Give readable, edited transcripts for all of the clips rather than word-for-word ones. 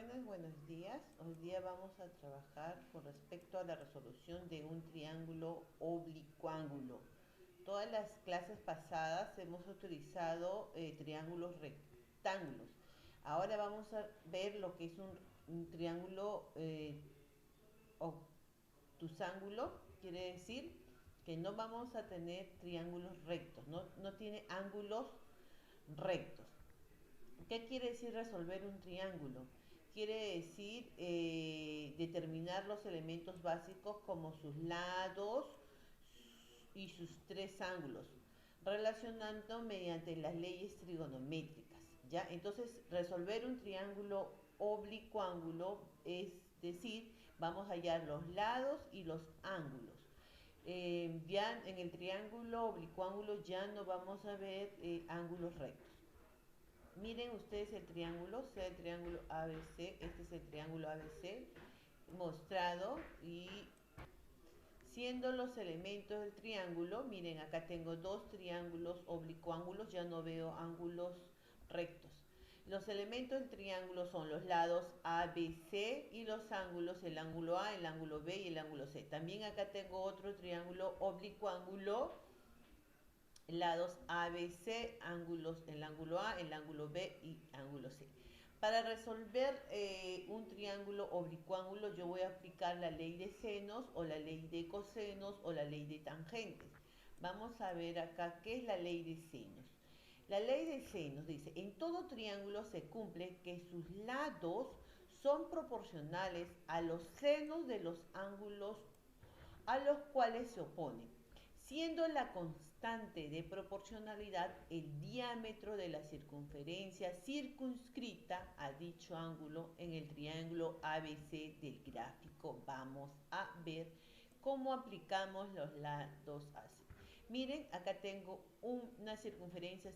buenos días. Hoy día vamos a trabajar con respecto a la resolución de un triángulo oblicuángulo. Todas las clases pasadas hemos utilizado triángulos rectángulos. Ahora vamos a ver lo que es un triángulo obtusángulo. Quiere decir que no vamos a tener triángulos rectos, no tiene ángulos rectos. ¿Qué quiere decir resolver un triángulo? Quiere decir determinar los elementos básicos como sus lados y sus tres ángulos, relacionando mediante las leyes trigonométricas. ¿Ya? Entonces, resolver un triángulo oblicuángulo es decir, vamos a hallar los lados y los ángulos. Ya en el triángulo oblicuángulo ya no vamos a ver ángulos rectos. Miren ustedes el triángulo, sea el triángulo ABC, este es el triángulo ABC mostrado y siendo los elementos del triángulo, miren acá tengo dos triángulos oblicuángulos, ya no veo ángulos rectos. Los elementos del triángulo son los lados ABC y los ángulos, el ángulo A, el ángulo B y el ángulo C. También acá tengo otro triángulo oblicuángulo, lados ABC, ángulos, el ángulo A, el ángulo B y ángulo C. Para resolver un triángulo oblicuángulo yo voy a aplicar la ley de senos o la ley de cosenos o la ley de tangentes. Vamos a ver acá qué es la ley de senos. La ley de senos dice, en todo triángulo se cumple que sus lados son proporcionales a los senos de los ángulos a los cuales se oponen, siendo la constante de proporcionalidad el diámetro de la circunferencia circunscrita a dicho ángulo en el triángulo ABC del gráfico. Vamos a ver cómo aplicamos los lados así. Miren, acá tengo una circunferencia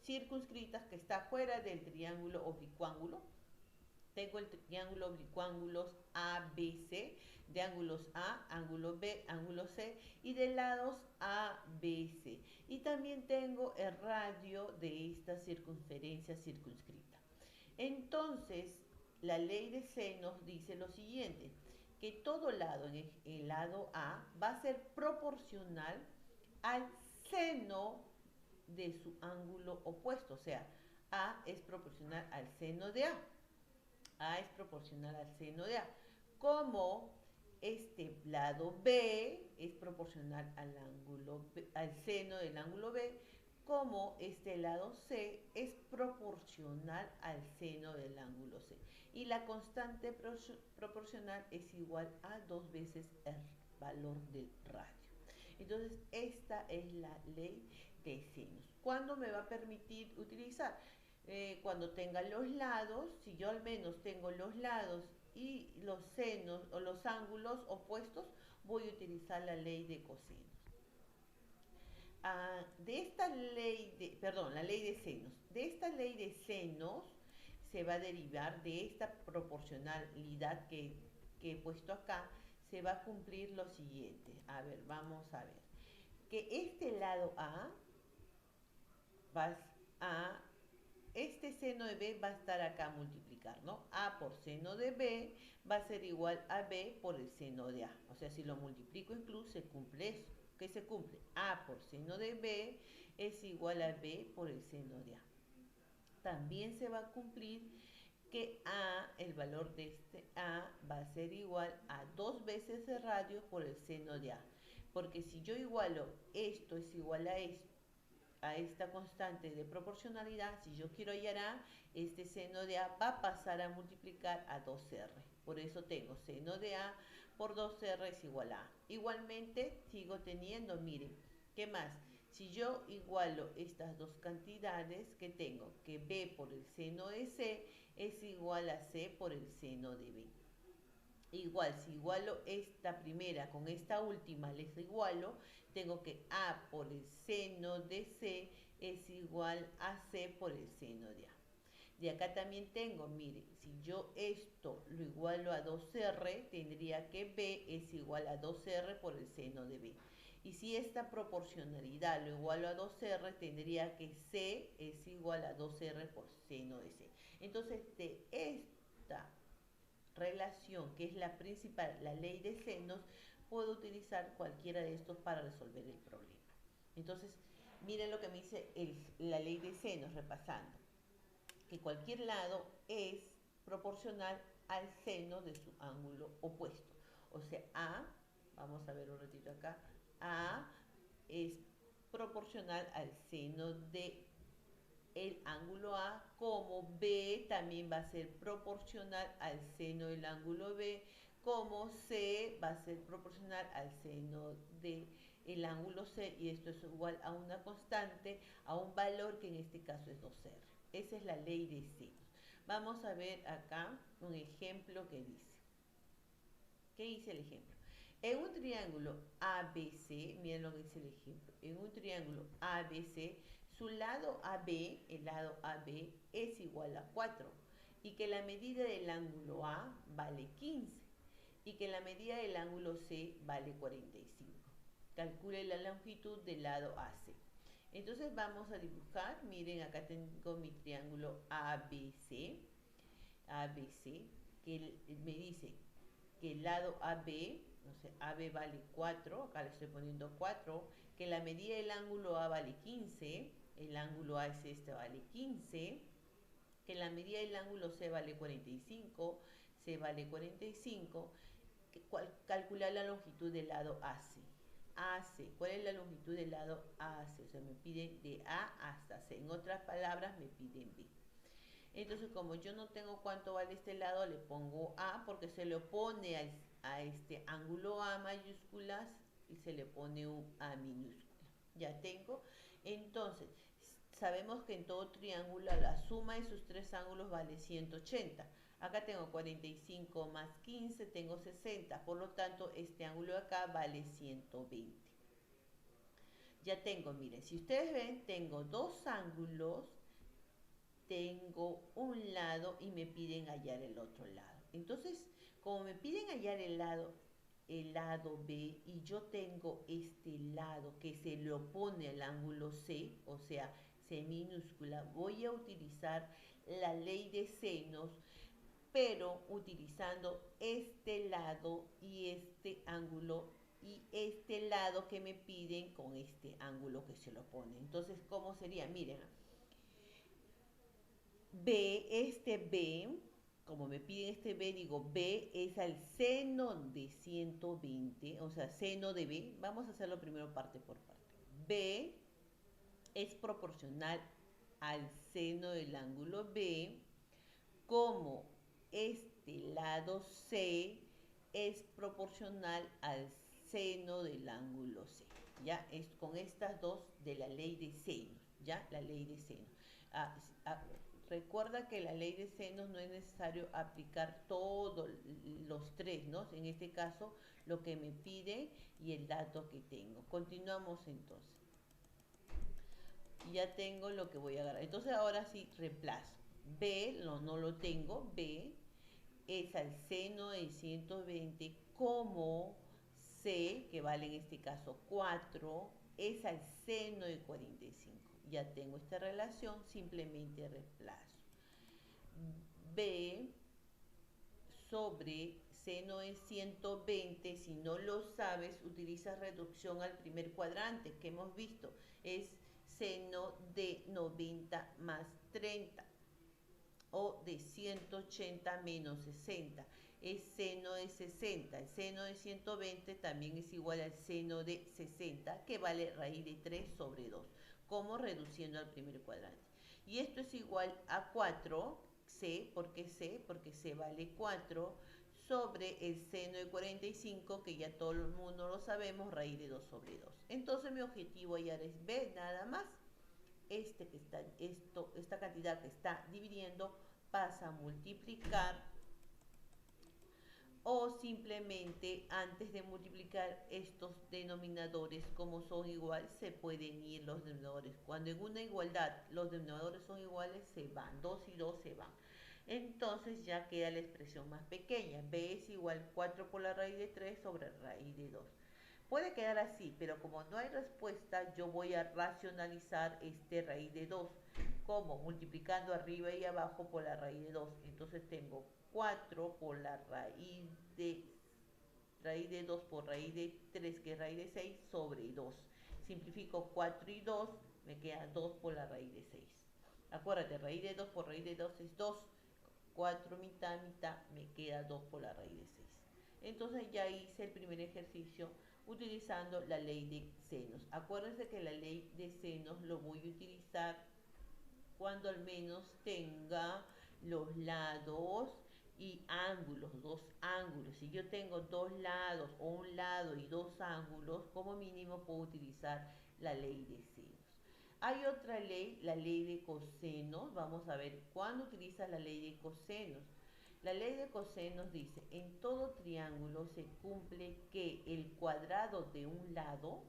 circunscrita que está fuera del triángulo oblicuángulo. Tengo el triángulo oblicuángulos ABC, de ángulos A, ángulo B, ángulo C y de lados ABC. Y también tengo el radio de esta circunferencia circunscrita. Entonces, la ley de senos dice lo siguiente, que todo lado en el lado A va a ser proporcional al seno de su ángulo opuesto, o sea, A es proporcional al seno de A es proporcional al seno de A. Como este lado B es proporcional al ángulo B, al seno del ángulo B, como este lado C es proporcional al seno del ángulo C. Y la constante proporcional es igual a 2 veces el valor del radio. Entonces, esta es la ley de senos. ¿Cuándo me va a permitir utilizar? Cuando tenga los lados, si yo al menos tengo los lados y los senos o los ángulos opuestos, voy a utilizar la ley de cosenos. De esta ley de, perdón, la ley de senos. De esta ley de senos se va a derivar de esta proporcionalidad que he puesto acá, se va a cumplir lo siguiente. A ver, vamos a ver. Que este lado A va a este seno de B va a estar acá a multiplicar, ¿no? A por seno de B va a ser igual a B por el seno de A. O sea, si lo multiplico incluso, se cumple eso. ¿Qué se cumple? A por seno de B es igual a B por el seno de A. También se va a cumplir que A, el valor de este A, va a ser igual a 2 veces el radio por el seno de A. Porque si yo igualo esto es igual a esto, a esta constante de proporcionalidad, si yo quiero hallar A, este seno de A va a pasar a multiplicar a 2R. Por eso tengo seno de A por 2R es igual a A. Igualmente sigo teniendo, miren, ¿qué más? Si yo igualo estas dos cantidades que tengo, que B por el seno de C es igual a C por el seno de B. Igual, si igualo esta primera con esta última, les igualo, tengo que A por el seno de C es igual a C por el seno de A. De acá también tengo, miren, si yo esto lo igualo a 2R, tendría que B es igual a 2R por el seno de B. Y si esta proporcionalidad lo igualo a 2R, tendría que C es igual a 2R por seno de C. Entonces, de esta relación, que es la principal, la ley de senos, puedo utilizar cualquiera de estos para resolver el problema. Entonces, miren lo que me dice la ley de senos, repasando, que cualquier lado es proporcional al seno de su ángulo opuesto. O sea, A, vamos a ver un ratito acá, A es proporcional al seno de el ángulo A, como B también va a ser proporcional al seno del ángulo B, como C va a ser proporcional al seno del ángulo C, y esto es igual a una constante, a un valor que en este caso es 2R. Esa es la ley de senos. Vamos a ver acá un ejemplo que dice. ¿Qué dice el ejemplo? En un triángulo ABC, miren lo que dice el ejemplo, en un triángulo ABC, su lado AB, el lado AB, es igual a 4 y que la medida del ángulo A vale 15 y que la medida del ángulo C vale 45. Calcule la longitud del lado AC. Entonces vamos a dibujar, miren acá tengo mi triángulo ABC, que me dice que el lado AB, no sé, AB vale 4, acá le estoy poniendo 4, que la medida del ángulo A vale 15, el ángulo A es este, vale 15, que la medida del ángulo C vale 45, C vale 45, calcular la longitud del lado AC. AC, ¿cuál es la longitud del lado AC? O sea, me piden de A hasta C. En otras palabras, me piden B. Entonces, como yo no tengo cuánto vale este lado, le pongo A porque se le opone a este ángulo A mayúsculas y se le pone un A minúscula. Ya tengo. Entonces, sabemos que en todo triángulo la suma de sus tres ángulos vale 180. Acá tengo 45 más 15, tengo 60. Por lo tanto, este ángulo de acá vale 120. Ya tengo, miren, si ustedes ven, tengo dos ángulos, tengo un lado y me piden hallar el otro lado. Entonces, como me piden hallar el lado B y yo tengo este lado que se le opone al ángulo C, o sea, C minúscula, voy a utilizar la ley de senos, pero utilizando este lado y este ángulo y este lado que me piden con este ángulo que se lo opone. Entonces, ¿cómo sería? Miren, este B, como me piden este B, digo B es al seno de 120, o sea, seno de B. Vamos a hacerlo primero parte por parte. B es proporcional al seno del ángulo B, como este lado C es proporcional al seno del ángulo C. Ya es con estas dos de la ley de senos, ya la ley de senos. Recuerda que la ley de senos no es necesario aplicar todos los tres, ¿no? En este caso, lo que me pide y el dato que tengo. Continuamos entonces. Ya tengo lo que voy a agarrar. Entonces ahora sí reemplazo. B, no lo tengo. B es al seno de 120 como C, que vale en este caso 4, es al seno de 45. Ya tengo esta relación, simplemente reemplazo. B sobre seno de 120, si no lo sabes, utiliza reducción al primer cuadrante que hemos visto. Es seno de 90 más 30 o de 180 menos 60. Es seno de 60. El seno de 120 también es igual al seno de 60, que vale raíz de 3 sobre 2, como reduciendo al primer cuadrante. Y esto es igual a 4, C, porque C vale 4, sobre el seno de 45, que ya todo el mundo lo sabemos, raíz de 2 sobre 2. Entonces mi objetivo hallar es B, nada más. Esta cantidad que está dividiendo pasa a multiplicar, o simplemente antes de multiplicar estos denominadores, como son iguales, se pueden ir los denominadores. Cuando en una igualdad los denominadores son iguales, se van, 2 y 2 se van. Entonces ya queda la expresión más pequeña. B es igual 4 por la raíz de 3 sobre raíz de 2. Puede quedar así, pero como no hay respuesta, yo voy a racionalizar este raíz de 2. ¿Cómo? Multiplicando arriba y abajo por la raíz de 2. Entonces tengo 4 por la raíz de 2 por raíz de 3, que es raíz de 6, sobre 2. Simplifico 4 y 2, me queda 2 por la raíz de 6. Acuérdate, raíz de 2 por raíz de 2 es 2. 4 mitad, mitad, me queda 2 por la raíz de 6. Entonces ya hice el primer ejercicio utilizando la ley de senos. Acuérdense que la ley de senos lo voy a utilizar cuando al menos tenga los lados y ángulos, dos ángulos. Si yo tengo dos lados o un lado y dos ángulos, como mínimo puedo utilizar la ley de senos. Hay otra ley, la ley de cosenos. Vamos a ver cuándo utilizas la ley de cosenos. La ley de cosenos dice, en todo triángulo se cumple que el cuadrado de un lado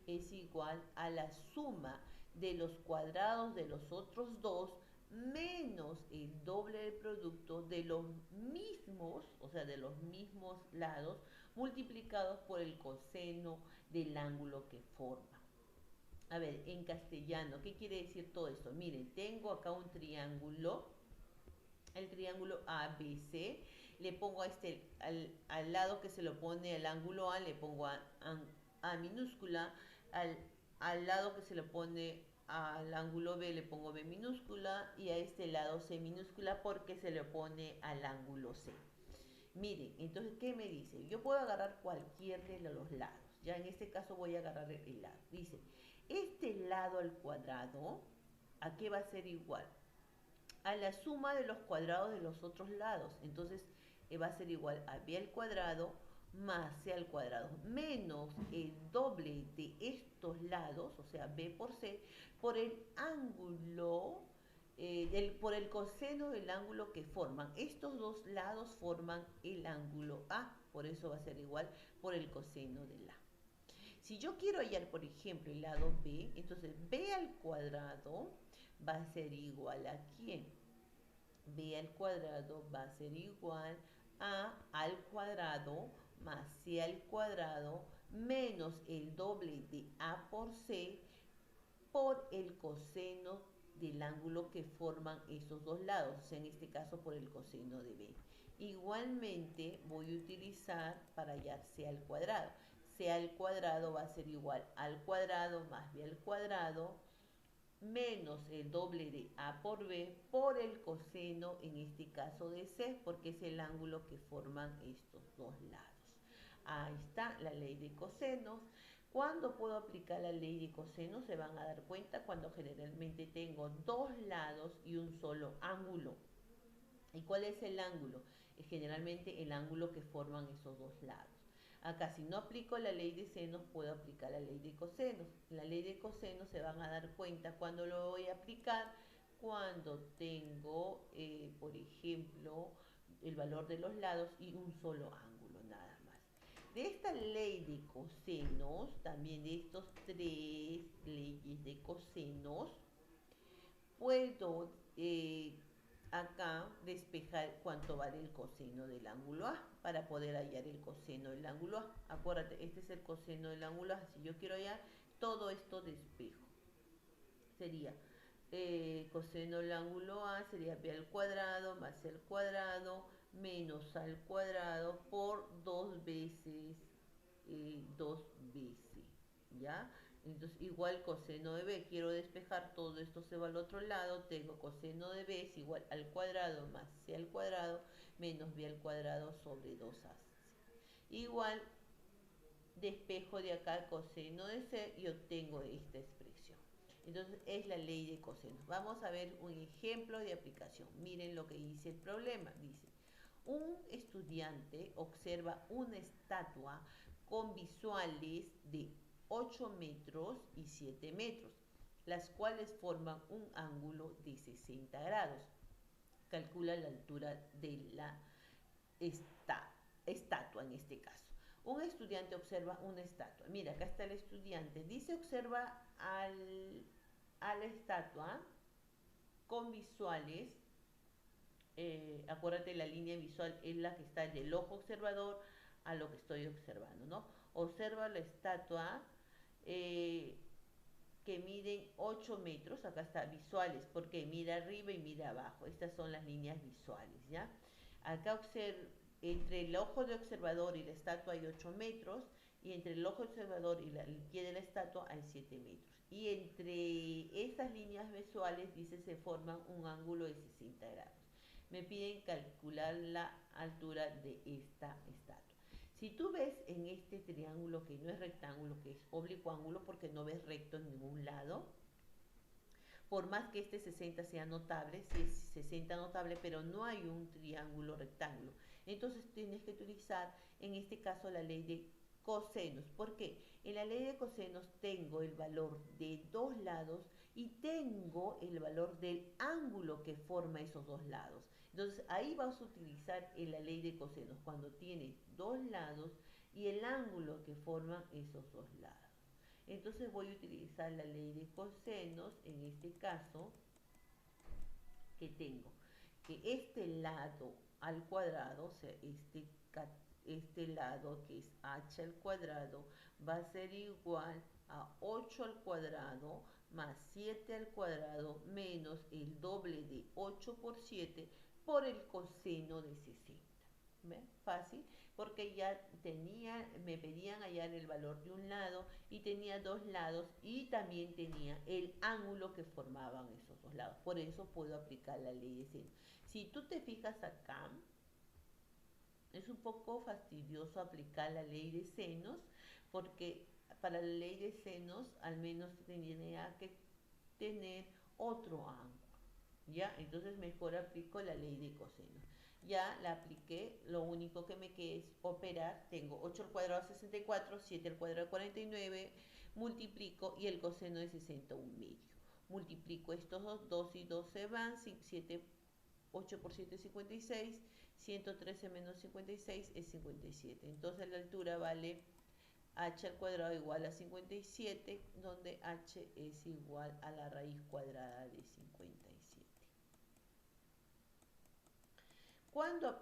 es igual a la suma de los cuadrados de los otros dos menos el doble del producto de los mismos, o sea, de los mismos lados, multiplicados por el coseno del ángulo que forma. A ver, en castellano, ¿qué quiere decir todo esto? Miren, tengo acá un triángulo, el triángulo ABC, le pongo a al lado que se lo pone al ángulo A, le pongo A minúscula, al lado que se le pone al ángulo B le pongo B minúscula y a este lado C minúscula porque se le pone al ángulo C. Miren, entonces, ¿qué me dice? Yo puedo agarrar cualquier de los lados. Ya en este caso voy a agarrar el lado. Dice, este lado al cuadrado, ¿a qué va a ser igual? A la suma de los cuadrados de los otros lados. Entonces, va a ser igual a B al cuadrado más C al cuadrado menos el doble de estos lados, o sea, B por C, por el ángulo, por el coseno del ángulo que forman. Estos dos lados forman el ángulo A, por eso va a ser igual por el coseno del A. Si yo quiero hallar, por ejemplo, el lado B, entonces B al cuadrado va a ser igual a ¿quién? B al cuadrado va a ser igual a al cuadrado más C al cuadrado menos el doble de A por C por el coseno del ángulo que forman esos dos lados, o sea, en este caso por el coseno de B. Igualmente voy a utilizar para hallar C al cuadrado. C al cuadrado va a ser igual al cuadrado más B al cuadrado menos el doble de A por B por el coseno, en este caso de C, porque es el ángulo que forman estos dos lados. Ahí está la ley de cosenos. ¿Cuándo puedo aplicar la ley de cosenos? Se van a dar cuenta cuando generalmente tengo dos lados y un solo ángulo. ¿Y cuál es el ángulo? Es generalmente el ángulo que forman esos dos lados. Acá si no aplico la ley de senos, puedo aplicar la ley de cosenos. La ley de cosenos se van a dar cuenta cuando lo voy a aplicar, cuando tengo, por ejemplo, el valor de los lados y un solo ángulo, nada más. De esta ley de cosenos, también de estos tres leyes de cosenos, puedo acá despejar cuánto vale el coseno del ángulo A para poder hallar el coseno del ángulo A. Acuérdate, este es el coseno del ángulo A. Si yo quiero hallar todo esto despejo, sería coseno del ángulo A sería B al cuadrado más C al cuadrado menos A al cuadrado por 2 veces 2bc, ¿ya? Entonces, igual coseno de B, quiero despejar, todo esto se va al otro lado, tengo coseno de B es igual al cuadrado más C al cuadrado menos B al cuadrado sobre 2AC. Igual, despejo de acá coseno de C y obtengo esta expresión. Entonces, es la ley de cosenos. Vamos a ver un ejemplo de aplicación. Miren lo que dice el problema. Dice, un estudiante observa una estatua con visuales de 8 metros y 7 metros, las cuales forman un ángulo de 60 grados. Calcula la altura de la estatua en este caso. Un estudiante observa una estatua. Mira, acá está el estudiante. Dice observa a la estatua con visuales. Acuérdate, la línea visual es la que está del ojo observador a lo que estoy observando, ¿no? Observa la estatua que miden 8 metros, acá está visuales, porque mira arriba y mira abajo, estas son las líneas visuales, ¿ya? Acá entre el ojo de observador y la estatua hay 8 metros, y entre el ojo observador y el pie de la estatua hay 7 metros. Y entre estas líneas visuales, dice, se forma un ángulo de 60 grados. Me piden calcular la altura de esta estatua. Si tú ves en este triángulo que no es rectángulo, que es oblicuo ángulo, porque no ves recto en ningún lado, por más que este 60 sea notable, si es 60 notable, pero no hay un triángulo rectángulo. Entonces tienes que utilizar, en este caso, la ley de cosenos. ¿Por qué? En la ley de cosenos tengo el valor de dos lados y tengo el valor del ángulo que forma esos dos lados. Entonces ahí vas a utilizar en la ley de cosenos cuando tienes dos lados y el ángulo que forman esos dos lados. Entonces voy a utilizar la ley de cosenos en este caso, que tengo que este lado al cuadrado, o sea, este lado que es h al cuadrado, va a ser igual a 8 al cuadrado más 7 al cuadrado menos el doble de 8 por 7 por el coseno de 60. ¿Ven? Fácil, porque ya me pedían hallar el valor de un lado y tenía dos lados y también tenía el ángulo que formaban esos dos lados. Por eso puedo aplicar la ley de seno. Si tú te fijas acá, es un poco fastidioso aplicar la ley de senos, porque para la ley de senos al menos tendría que tener otro ángulo, ¿ya? Entonces mejor aplico la ley de cosenos. Ya la apliqué, lo único que me queda es operar. Tengo 8 al cuadrado de 64, 7 al cuadrado de 49, multiplico y el coseno de 61 medio. Multiplico estos dos, 2 y 2 se van, 7, 8 por 7 es 56, 113 menos 56 es 57. Entonces la altura vale h al cuadrado igual a 57, donde h es igual a la raíz cuadrada de 57.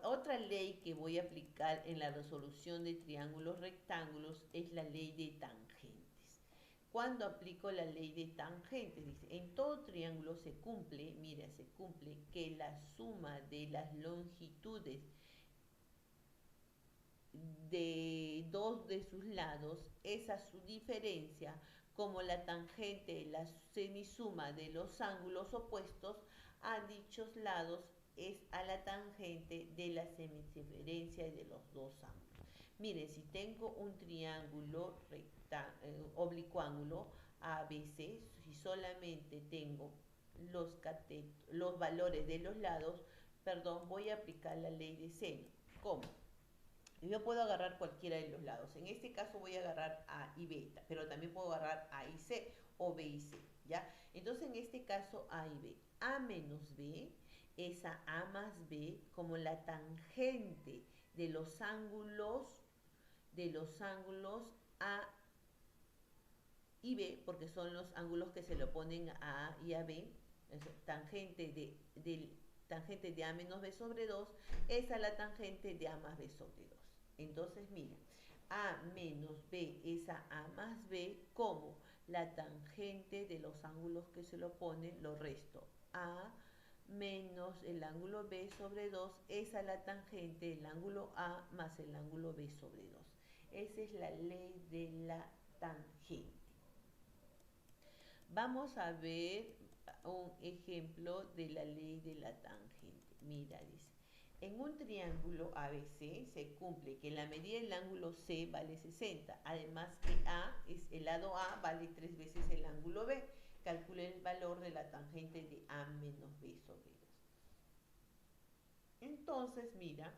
Otra ley que voy a aplicar en la resolución de triángulos rectángulos es la ley de tangentes. Cuando aplico la ley de tangentes, dice, en todo triángulo se cumple, mira, se cumple que la suma de las longitudes de dos de sus lados es a su diferencia, como la tangente, la semisuma de los ángulos opuestos a dichos lados es a la tangente de la semicircunferencia de los dos ángulos. Miren, si tengo un triángulo oblicuo ángulo ABC, si solamente tengo los valores de los lados, perdón, voy a aplicar la ley de seno. ¿Cómo? Yo puedo agarrar cualquiera de los lados. En este caso voy a agarrar A y B, pero también puedo agarrar A y C o B y C, ¿ya? Entonces en este caso A y B. A menos B es a A más B como la tangente de los ángulos A y B, porque son los ángulos que se le oponen a A y a B. Tangente de A menos B sobre 2 es a la tangente de A más B sobre 2. Entonces, mira, A menos B es a A más B, como la tangente de los ángulos que se le oponen, lo resto. A menos el ángulo B sobre 2 es a la tangente del ángulo A más el ángulo B sobre 2. Esa es la ley de la tangente. Vamos a ver un ejemplo de la ley de la tangente. Mira, dice, en un triángulo ABC se cumple que la medida del ángulo C vale 60. Además que el lado A vale 3 veces el ángulo B. Calcule el valor de la tangente de A menos B sobre 2. Entonces, mira,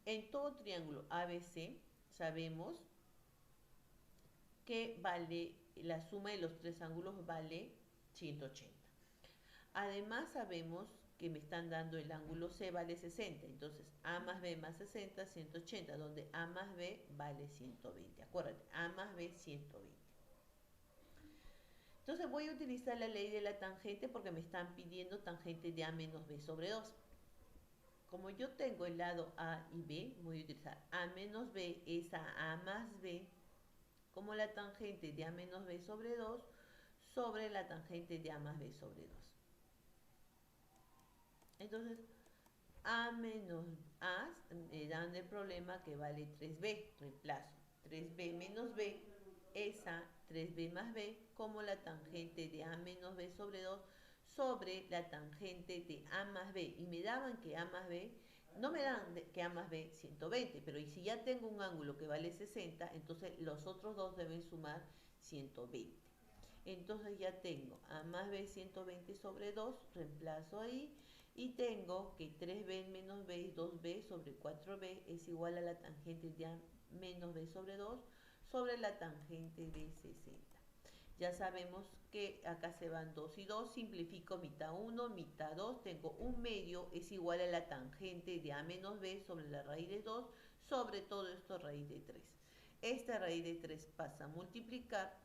en todo triángulo ABC sabemos que la suma de los tres ángulos vale 180. Además sabemos que me están dando el ángulo C vale 60, entonces A más B más 60, 180, donde A más B vale 120. Acuérdate, A más B 120. Entonces voy a utilizar la ley de la tangente porque me están pidiendo tangente de A menos B sobre 2. Como yo tengo el lado A y B, voy a utilizar A menos B es a A más B como la tangente de A menos B sobre 2 sobre la tangente de A más B sobre 2. Entonces, A menos A me dan el problema que vale 3B, reemplazo 3B menos B es A 3B más B como la tangente de A menos B sobre 2 sobre la tangente de A más B. Y me daban que A más B, no me dan que A más B 120, pero y si ya tengo un ángulo que vale 60, entonces los otros dos deben sumar 120. Entonces ya tengo A más B 120 sobre 2, reemplazo ahí, y tengo que 3b menos b es 2b sobre 4b es igual a la tangente de A menos b sobre 2 sobre la tangente de 60. Ya sabemos que acá se van 2 y 2, simplifico mitad 1, mitad 2, tengo 1 medio es igual a la tangente de A menos B sobre la raíz de 2 sobre todo esto raíz de 3. Esta raíz de 3 pasa a multiplicar,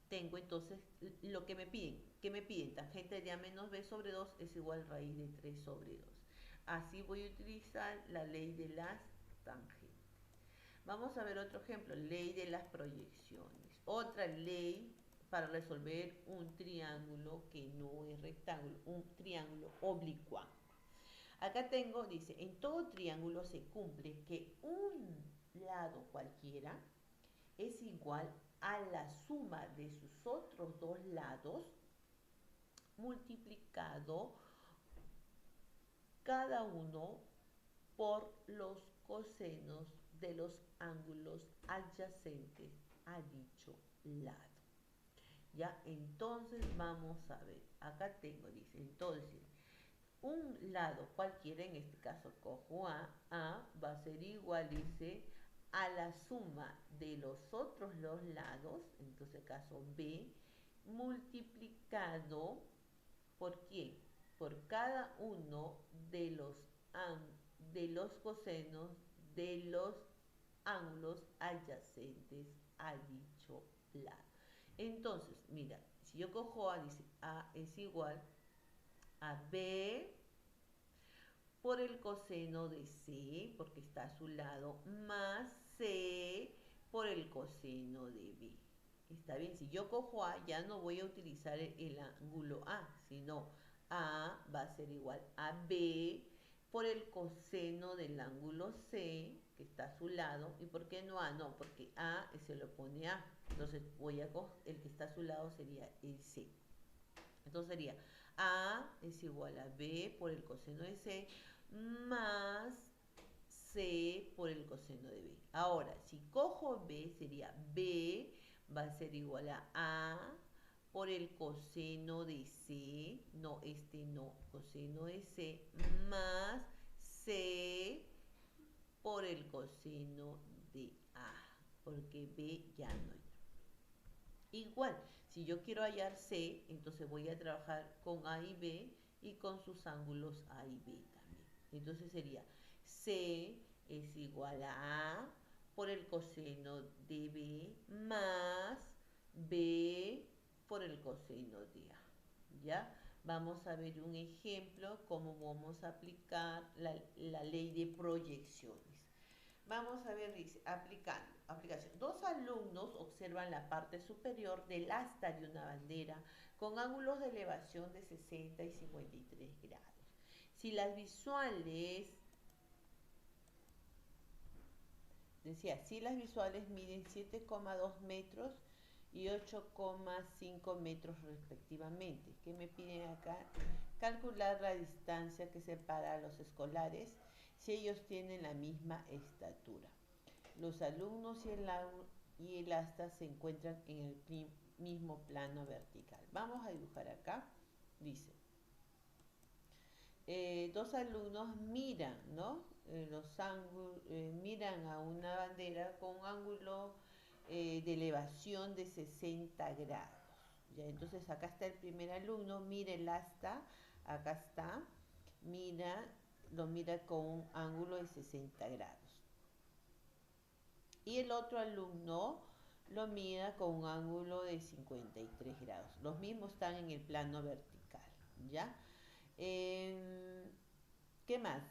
tengo entonces lo que me piden. ¿Qué me piden? Tangente de A menos B sobre 2 es igual a raíz de 3 sobre 2. Así voy a utilizar la ley de las tangentes. Vamos a ver otro ejemplo, ley de las proyecciones. Otra ley para resolver un triángulo que no es rectángulo, un triángulo oblicuo. Acá tengo, dice, en todo triángulo se cumple que un lado cualquiera es igual a la suma de sus otros dos lados multiplicado cada uno por los cosenos de los ángulos adyacentes a dicho lado. Ya, entonces vamos a ver, acá tengo, dice, entonces, un lado cualquiera, en este caso cojo A va a ser igual, dice, a la suma de los otros dos lados, entonces caso B, multiplicado por ¿quién? Por cada uno de los cosenos de los ángulos adyacentes a dicho lado. Entonces, mira, si yo cojo A, dice A es igual a B por el coseno de C, porque está a su lado, más C por el coseno de B. Está bien, si yo cojo A, ya no voy a utilizar el ángulo A, sino A va a ser igual a B por el coseno del ángulo C, que está a su lado. ¿Y por qué no A? No, porque A se lo pone A. Entonces voy a coger, el que está a su lado sería el C. Entonces sería A es igual a B por el coseno de C más C por el coseno de B. Ahora, si cojo B, sería B va a ser igual a A por el coseno de C, no, no, coseno de C, más C por el coseno de A, porque B ya no hay. Igual, si yo quiero hallar C, entonces voy a trabajar con A y B y con sus ángulos A y B también. Entonces sería C es igual a A por el coseno de B más B por el coseno de A. ¿Ya? Vamos a ver un ejemplo, cómo vamos a aplicar la ley de proyecciones. Vamos a ver, dice, aplicación. Dos alumnos observan la parte superior del asta de una bandera con ángulos de elevación de 60 y 53 grados. Si las visuales, decía, si las visuales miden 7,2 metros y 8,5 metros respectivamente. ¿Qué me piden acá? Calcular la distancia que separa a los escolares si ellos tienen la misma estatura. Los alumnos y el asta se encuentran en el mismo plano vertical. Vamos a dibujar acá. Dice, dos alumnos miran, ¿no? Miran a una bandera con un ángulo de elevación de 60 grados. ¿Ya? Entonces acá está el primer alumno, mira el asta, acá está, lo mira con un ángulo de 60 grados. Y el otro alumno lo mira con un ángulo de 53 grados. Los mismos están en el plano vertical, ¿ya? ¿Qué más?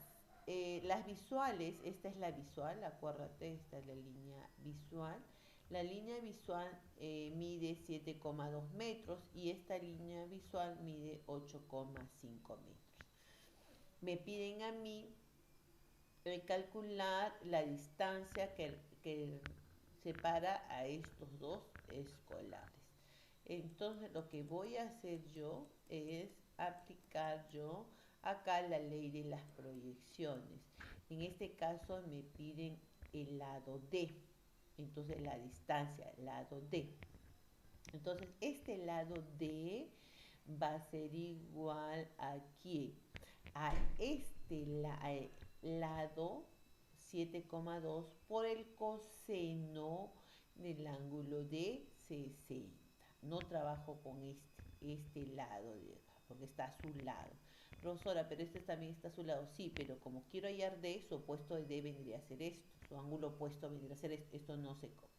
Las visuales, esta es la visual, acuérdate, esta es la línea visual. La línea visual mide 7,2 metros y esta línea visual mide 8,5 metros. Me piden a mí calcular la distancia que separa a estos dos escolares. Entonces lo que voy a hacer yo es aplicar yo acá la ley de las proyecciones. En este caso me piden el lado D, entonces la distancia, lado D. Entonces este lado D va a ser igual aquí a este lado 7,2 por el coseno del ángulo de 60. No trabajo con este lado de acá, porque está a su lado. Profesora, pero este también está a su lado. Sí, pero como quiero hallar D, su opuesto de D vendría a ser esto. Su ángulo opuesto vendría a ser esto. Esto no se coge.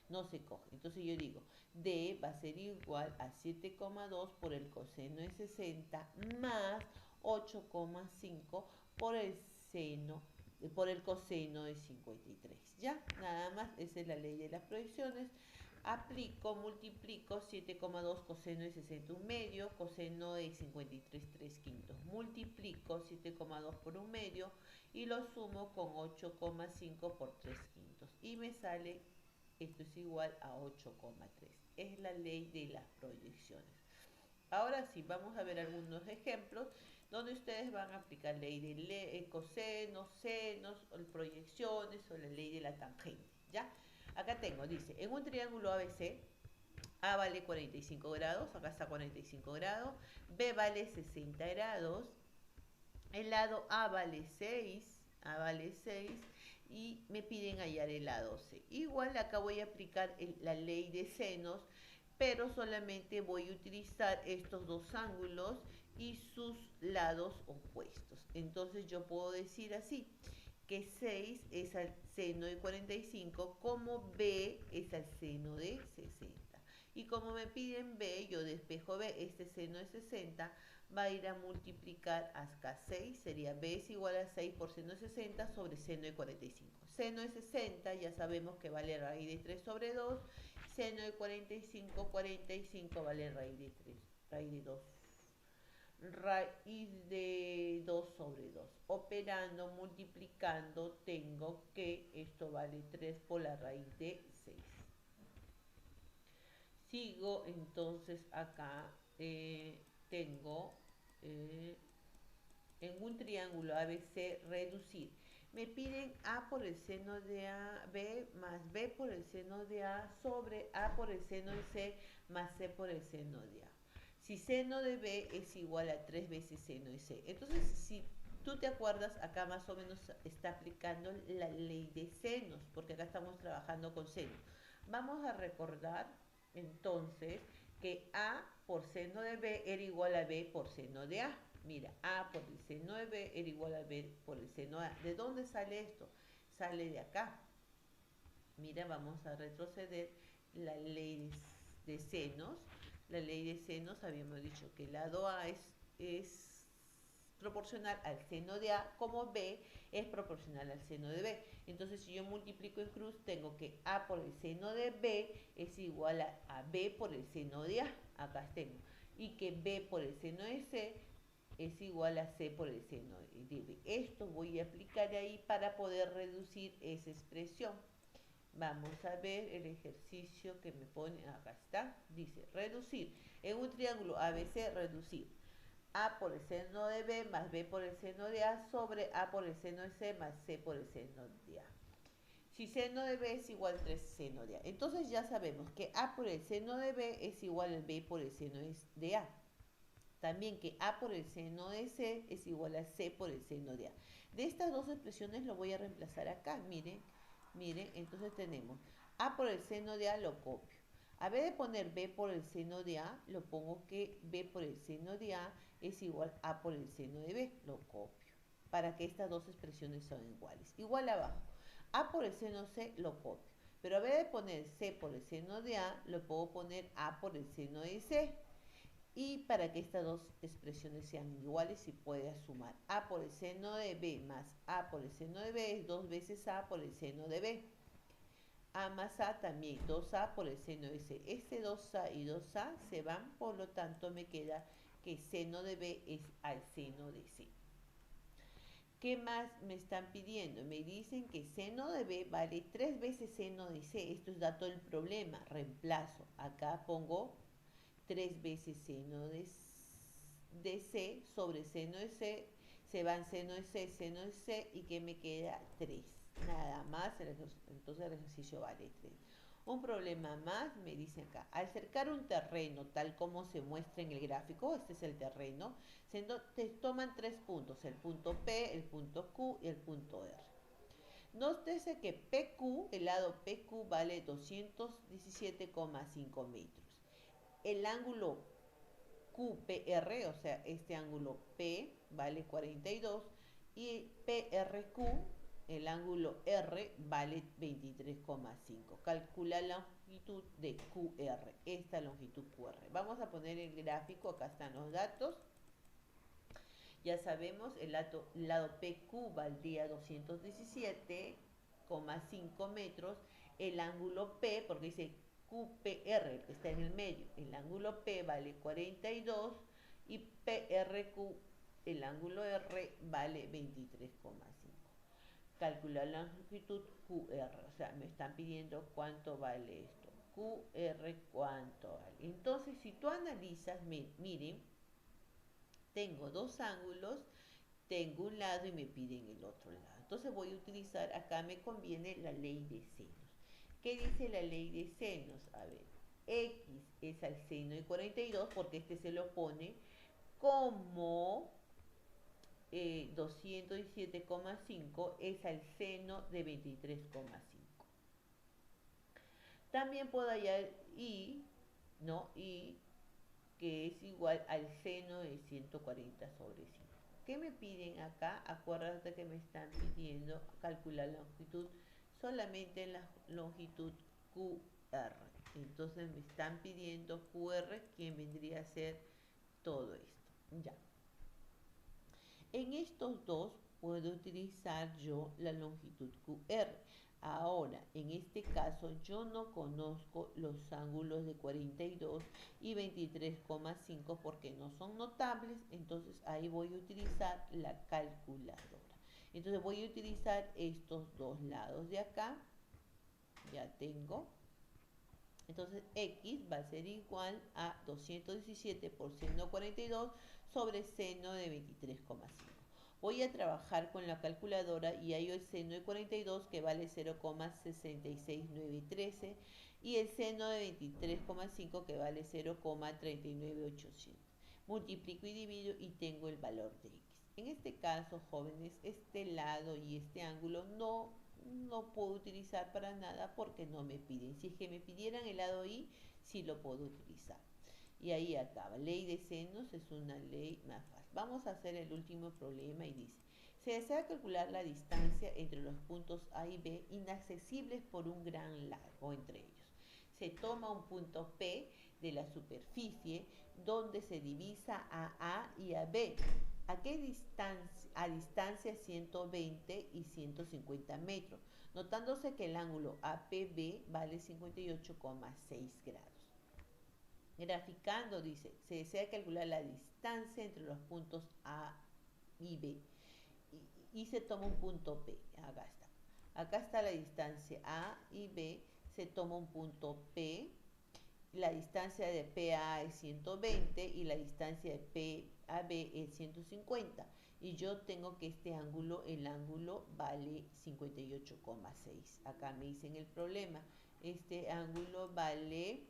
No se coge. Entonces yo digo, D va a ser igual a 7,2 por el coseno de 60 más 8,5 por el seno, por el coseno de 53. Ya, nada más, esa es la ley de las proyecciones. Aplico, multiplico 7,2 coseno de 60 un medio, coseno de 53 3 quintos. Multiplico 7,2 por un medio y lo sumo con 8,5 por 3 quintos. Y me sale, esto es igual a 8,3. Es la ley de las proyecciones. Ahora sí, vamos a ver algunos ejemplos donde ustedes van a aplicar ley de cosenos, senos, o proyecciones o la ley de la tangente, ¿ya? Acá tengo, dice, en un triángulo ABC, A vale 45 grados, acá está 45 grados, B vale 60 grados, el lado A vale 6 y me piden hallar el lado C. Igual acá voy a aplicar la ley de senos, pero solamente voy a utilizar estos dos ángulos y sus lados opuestos. Entonces yo puedo decir así, que 6 es al seno de 45, como B es al seno de 60. Y como me piden B, yo despejo B, este seno de 60 va a ir a multiplicar hasta 6, sería B es igual a 6 por seno de 60 sobre seno de 45. Seno de 60 ya sabemos que vale raíz de 3 sobre 2, seno de 45, 45 vale raíz de 3, raíz de 2 raíz de 2 sobre 2. Operando, multiplicando, tengo que esto vale 3 por la raíz de 6. Sigo entonces acá, tengo en un triángulo ABC reducir. Me piden A por el seno de A, B más B por el seno de A sobre A por el seno de C más C por el seno de A. Si seno de B es igual a 3 veces seno de C. Entonces, si tú te acuerdas, acá más o menos está aplicando la ley de senos, porque acá estamos trabajando con seno. Vamos a recordar entonces que A por seno de B era igual a B por seno de A. Mira, A por el seno de B era igual a B por el seno de A. ¿De dónde sale esto? Sale de acá. Mira, vamos a retroceder la ley de senos. La ley de senos habíamos dicho que el lado A es proporcional al seno de A, como B es proporcional al seno de B. Entonces, si yo multiplico en cruz, tengo que A por el seno de B es igual a B por el seno de A. Acá tengo. Y que B por el seno de C es igual a C por el seno de B. Esto voy a aplicar ahí para poder reducir esa expresión. Vamos a ver el ejercicio que me pone, acá está, dice reducir. En un triángulo ABC, reducir. A por el seno de B más B por el seno de A sobre A por el seno de C más C por el seno de A. Si seno de B es igual a 3 seno de A. Entonces ya sabemos que A por el seno de B es igual a B por el seno de A. También que A por el seno de C es igual a C por el seno de A. De estas dos expresiones lo voy a reemplazar acá. Miren, miren, entonces tenemos A por el seno de A, lo copio. A vez de poner B por el seno de A, lo pongo que B por el seno de A es igual a A por el seno de B, lo copio. Para que estas dos expresiones son iguales. Igual abajo, A por el seno de C, lo copio. Pero a vez de poner C por el seno de A, lo puedo poner A por el seno de C. Y para que estas dos expresiones sean iguales, si puede sumar A por el seno de B más A por el seno de B es 2 veces A por el seno de B. A más A también, 2A por el seno de C. Este 2A y 2A se van, por lo tanto me queda que seno de B es al seno de C. ¿Qué más me están pidiendo? Me dicen que seno de B vale 3 veces seno de C. Esto es dato del problema. Reemplazo. Acá pongo 3 veces de C sobre seno de C. Se van seno de C y que me queda 3. Nada más, entonces el ejercicio vale 3. Un problema más, me dice acá, al cercar un terreno tal como se muestra en el gráfico, este es el terreno, te toman 3 puntos, el punto P, el punto Q y el punto R. Nótese que PQ, el lado PQ vale 217,5 metros. El ángulo QPR, o sea, este ángulo P vale 42 y PRQ, el ángulo R, vale 23,5. Calcula la longitud de QR, esta longitud QR. Vamos a poner el gráfico, acá están los datos. Ya sabemos, el lado PQ valdría 217,5 metros. El ángulo P, porque dice QPR, que está en el medio, el ángulo P vale 42 y PRQ, el ángulo R, vale 23,5. Calcular la longitud QR, o sea, me están pidiendo cuánto vale esto. QR, cuánto vale. Entonces, si tú analizas, miren, tengo dos ángulos, tengo un lado y me piden el otro lado. Entonces voy a utilizar, acá me conviene la ley de senos. ¿Qué dice la ley de senos? A ver, X es al seno de 42 porque este se lo pone como 217,5 es al seno de 23,5. También puedo hallar Y, ¿no? Y que es igual al seno de 140 sobre 5. ¿Qué me piden acá? Acuérdate que me están pidiendo calcular la longitud solamente en la longitud QR. Entonces me están pidiendo QR, que vendría a ser todo esto. Ya. En estos dos puedo utilizar yo la longitud QR. Ahora, en este caso, yo no conozco los ángulos de 42 y 23,5 porque no son notables, entonces ahí voy a utilizar la calculadora. Entonces voy a utilizar estos dos lados de acá, ya tengo. Entonces X va a ser igual a 217 por seno 42 sobre seno de 23,5. Voy a trabajar con la calculadora y hallo el seno de 42 que vale 0,66913 y el seno de 23,5 que vale 0,39800. Multiplico y divido y tengo el valor de X. En este caso, jóvenes, este lado y este ángulo no puedo utilizar para nada porque no me piden. Si es que me pidieran el lado Y, sí lo puedo utilizar. Y ahí acaba. Ley de senos es una ley más fácil. Vamos a hacer el último problema y dice, se desea calcular la distancia entre los puntos A y B inaccesibles por un gran lago entre ellos. Se toma un punto P de la superficie donde se divisa a A y a B. ¿A qué distancia? A distancia 120 y 150 metros, notándose que el ángulo APB vale 58,6 grados. Graficando, dice, se desea calcular la distancia entre los puntos A y B y se toma un punto P. Acá está. Acá está la distancia A y B, se toma un punto P. La distancia de PA es 120 y la distancia de PAB es 150. Y yo tengo que este ángulo, el ángulo vale 58,6. Acá me dicen el problema. Este ángulo vale,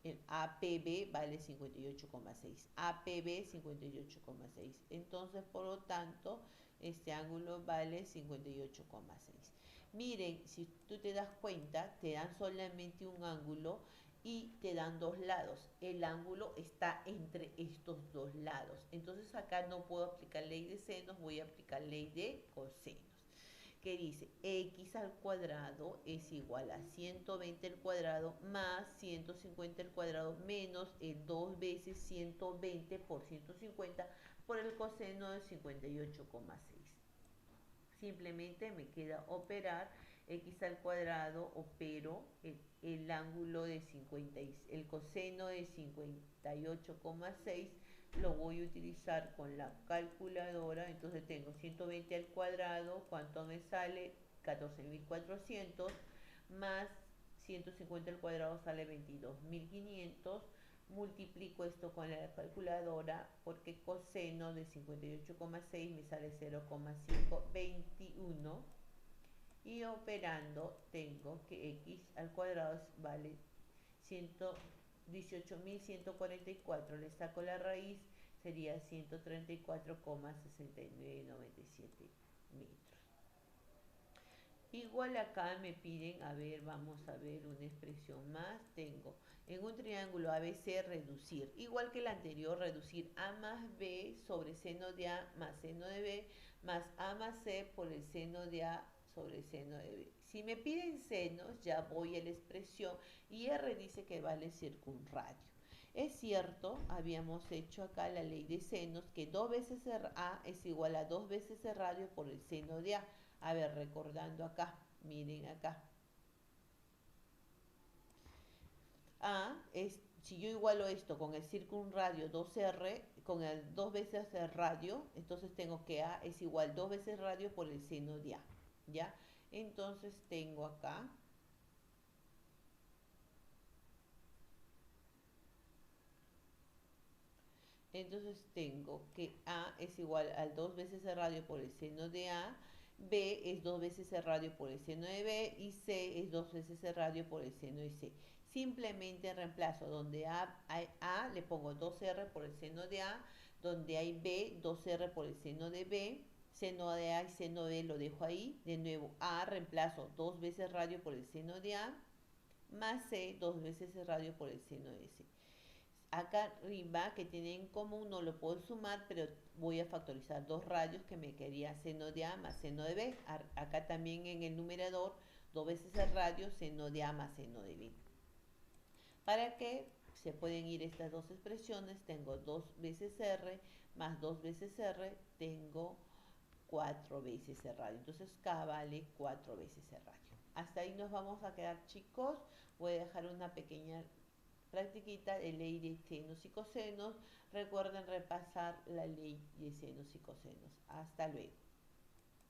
el APB vale 58,6. APB 58,6. Entonces, por lo tanto, este ángulo vale 58,6. Miren, si tú te das cuenta, te dan solamente un ángulo y te dan dos lados. El ángulo está entre estos dos lados. Entonces acá no puedo aplicar ley de senos, voy a aplicar ley de cosenos. Que dice x al cuadrado es igual a 120 al cuadrado más 150 al cuadrado menos el 2 veces 120 por 150 por el coseno de 58,6. Simplemente me queda operar x al cuadrado, opero el ángulo de 50, el coseno de 58,6, lo voy a utilizar con la calculadora. Entonces tengo 120 al cuadrado, ¿cuánto me sale? 14.400, más 150 al cuadrado sale 22.500. Multiplico esto con la calculadora porque coseno de 58,6 me sale 0,521, y operando tengo que x al cuadrado vale 118.144, le saco la raíz, sería 134,6997 metros. Igual acá me piden, a ver, vamos a ver una expresión más. Tengo en un triángulo ABC reducir, igual que el anterior, reducir A más B sobre seno de A más seno de B más A más C por el seno de A sobre seno de B. Si me piden senos, ya voy a la expresión y R dice que vale circunradio. Es cierto, habíamos hecho acá la ley de senos, que 2 veces A es igual a 2 veces el radio por el seno de A. A ver, recordando acá, miren acá. A es, si yo igualo esto con el circunradio 2R, con el 2 veces el radio, entonces tengo que A es igual 2 veces radio por el seno de A, ¿ya? Entonces tengo acá, que A es igual al 2 veces el radio por el seno de A, B es 2 veces el radio por el seno de B y C es 2 veces el radio por el seno de C. Simplemente reemplazo, donde hay A le pongo 2R por el seno de A, donde hay B, 2R por el seno de B, seno de A y seno de B lo dejo ahí. De nuevo, A reemplazo 2 veces radio por el seno de A, más C 2 veces el radio por el seno de C. Acá arriba, que tienen en común, no lo puedo sumar, pero voy a factorizar dos radios que me quedaría seno de A más seno de B. Acá también en el numerador, 2 veces el radio, seno de A más seno de B. Para que se pueden ir estas dos expresiones, tengo 2 veces R más 2 veces R, tengo 4 veces el radio. Entonces K vale 4 veces el radio. Hasta ahí nos vamos a quedar, chicos. Voy a dejar una pequeña practiquita de ley de senos y cosenos. Recuerden repasar la ley de senos y cosenos. Hasta luego.